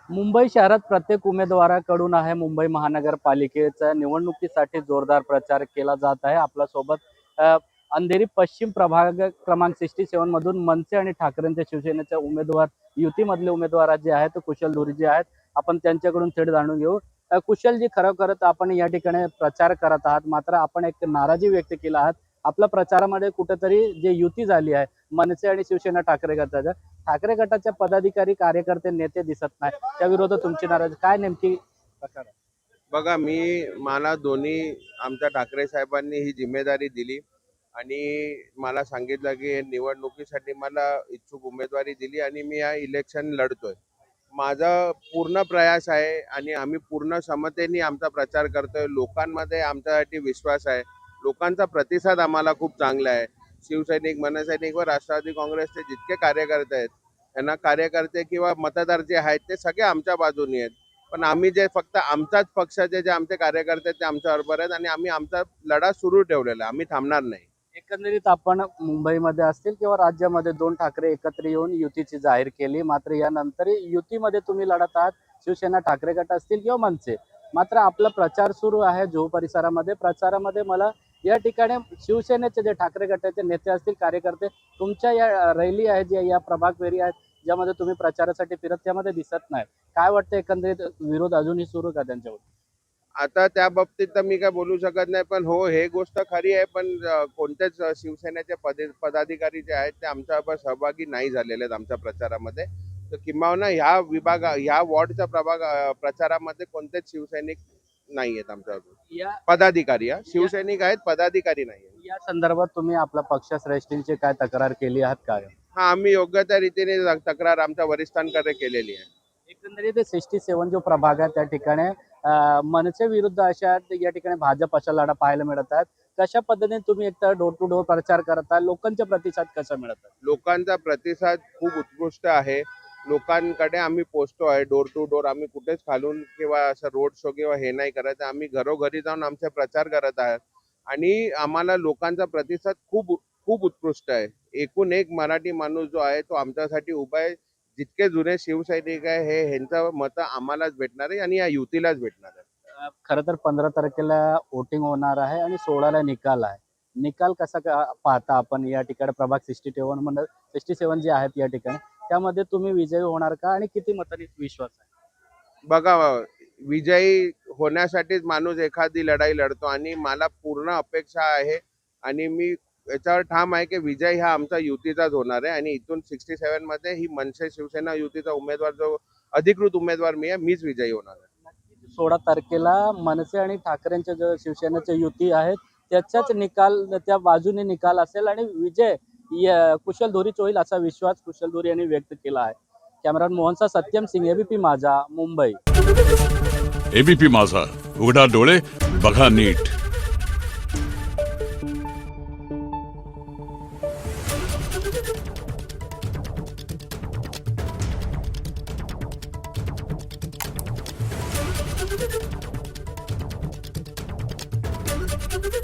मुंबई शहरात प्रत्येक उमेदवाराकडून आहे मुंबई महानगरपालिकेच्या निवडणुकीसाठी जोरदार प्रचार केला जात आहे. आपल्यासोबत अंधेरी पश्चिम प्रभाग क्रमांक 67 मधून मनसे आणि ठाकरेंच्या शिवसेनेचे उमेदवार युतीमधले उमेदवार जे आहेत कुशल धुरी जे आहेत आपण त्यांच्याकडून थेट जाणून घेऊ. कुशलजी, खरोखरच आपण या ठिकाणी प्रचार करत आहात, मात्र आपण एक नाराजी व्यक्त केला आहात. आपल्या प्रचारामध्ये कुठेतरी जे युती झाली आहे मनसे आणि शिवसेना ठाकरे गटाच्या ठाकरे गटाच्या पदाधिकारी कार्यकर्ते नेते दिसत नाही, त्या विरोधात तुमची नाराजी काय नेमकी प्रकार आहे? बघा, मला दोन्ही आमच्या ठाकरे साहेबांनी ही जिम्मेदारी दिली आणि मला सांगितलं की हे निवडणुकीसाठी मला इच्छुक उमेदवारी दिली आणि मी या इलेक्शन लढतोय. माझा पूर्ण प्रयास आहे आणि आम्ही पूर्ण समतेने आमचा प्रचार करतोय. लोकांमध्ये आमच्यासाठी विश्वास आहे. लोकांचा प्रतिसाद आम्हाला खूप चांगला आहे. शिवसैनिक, मनसैनिक व राष्ट्रवादी काँग्रेसचे जितके कार्यकर्ते आहेत, त्यांना कार्यकर्ते किंवा मतदार जे आहेत ते सगळे आमच्या बाजूने आहेत. पण आम्ही जे फक्त आमच्याच पक्षाचे जे आमचे कार्यकर्ते आहेत ते आमच्या बरोबर आहेत आणि आम्ही आमचा लढा सुरू ठेवलेला आहे. आम्ही थांबणार नाही. एकंदरीत आपण मुंबईमध्ये असतील किंवा राज्यामध्ये दोन ठाकरे एकत्र येऊन युतीची जाहीर केली, मात्र यानंतर युतीमध्ये तुम्ही लढत आहात, शिवसेना ठाकरे गट असतील किंवा मनसे. मात्र आपला प्रचार सुरू आहे जुहू परिसरामध्ये. प्रचारामध्ये मला या ठिकाणी शिवसेनेचे जे ठाकरे गटाचे नेते असतील, कार्यकर्ते तुमच्या या रॅली आहे, जे या प्रभाग फेरी आहेत ज्यामध्ये तुम्ही प्रचारासाठी फिरत, त्यामध्ये दिसत नाही. काय वाटतं, एकंदरीत विरोध अजूनही सुरू का त्यांच्यावर? आता त्या बाबतीत तर मी काय बोलू शकत नाही, पण हो, हे गोष्ट खरी आहे. पण कोणतेच शिवसेनेचे पदाधिकारी जे आहेत ते आमच्याबरोबर सहभागी नाही झालेले आहेत आमच्या प्रचारामध्ये. तर किंबहुना ह्या वॉर्डच्या प्रचारामध्ये कोणतेच शिवसैनिक नाही आहेत आमच्याबरोबर. या पदाधिकारी, शिवसैनिक आहेत, पदाधिकारी नाही आहेत. या संदर्भात तुम्ही आपल्या पक्षश्रेष्ठींची काय तक्रार केली आहात काय? हा, आम्ही योग्य त्या रीतीने तक्रार आमच्या वरिष्ठांकडे केलेली आहे. एकंदरीत 67 जो प्रभाग आहे त्या ठिकाणी मनसे विरुद्ध अशा या ठिकाणी भाजप अशा लढा पाहायला मिळत आहेत. कशा पद्धतीने तुम्ही एकतर डोर टू डोर प्रचार करता, लोकांचा प्रतिसाद कसा मिळत आहे? लोकांचा प्रतिसाद खूप उत्कृष्ट आहे. लोकांकडे आम्ही पोहोचतो आहे डोर टू डोर. आम्ही कुठेच खालून किंवा असं रोड शो किंवा हे नाही करत. आम्ही घरोघरी जाऊन आमचे प्रचार करत आहोत आणि आम्हाला लोकांचा प्रतिसाद खूप खूप उत्कृष्ट आहे. एकूण एक मराठी माणूस जो आहे तो आमच्यासाठी उभा आहे. जितके जुने शिवसैनिक आहे ह्यांचं मत आम्हालाच भेटणार आहे आणि या युतीलाच भेटणार आहे. खरं तर 15 तारखेला वोटिंग होणार आहे आणि 16ला निकाल आहे. निकाल कसा पाहता आपण या ठिकाणी प्रभाग 67 जे आहेत या ठिकाणी, त्यामध्ये तुम्ही विजयी होणार का आणि किती मतांनी विश्वास आहे? बघा, विजयी होण्यासाठीच माणूस एखादी लढाई लढतो आणि मला पूर्ण अपेक्षा आहे आणि मी याच्यावर ठाम आहे की विजय हा आमचा युतीचाच होणार आहे आणि इथून 67 मध्ये ही मनसे शिवसेना युतीचा उमेदवार जो अधिकृत उमेदवार मीच विजयी होणार आहे. 16 तारखेला मनसे आणि ठाकरेंच्या जो शिवसेनेचे युती आहेत त्याचाच निकाल त्या बाजूने निकाल असेल आणि विजय कुशल धुरीच होईल असा विश्वास कुशल धुरी यांनी व्यक्त केला आहे. कॅमेरामॅन मोहनचा सत्यम सिंग, एबीपी माझा, मुंबई. एबीपी माझा, उघडा डोळे बघा नीट.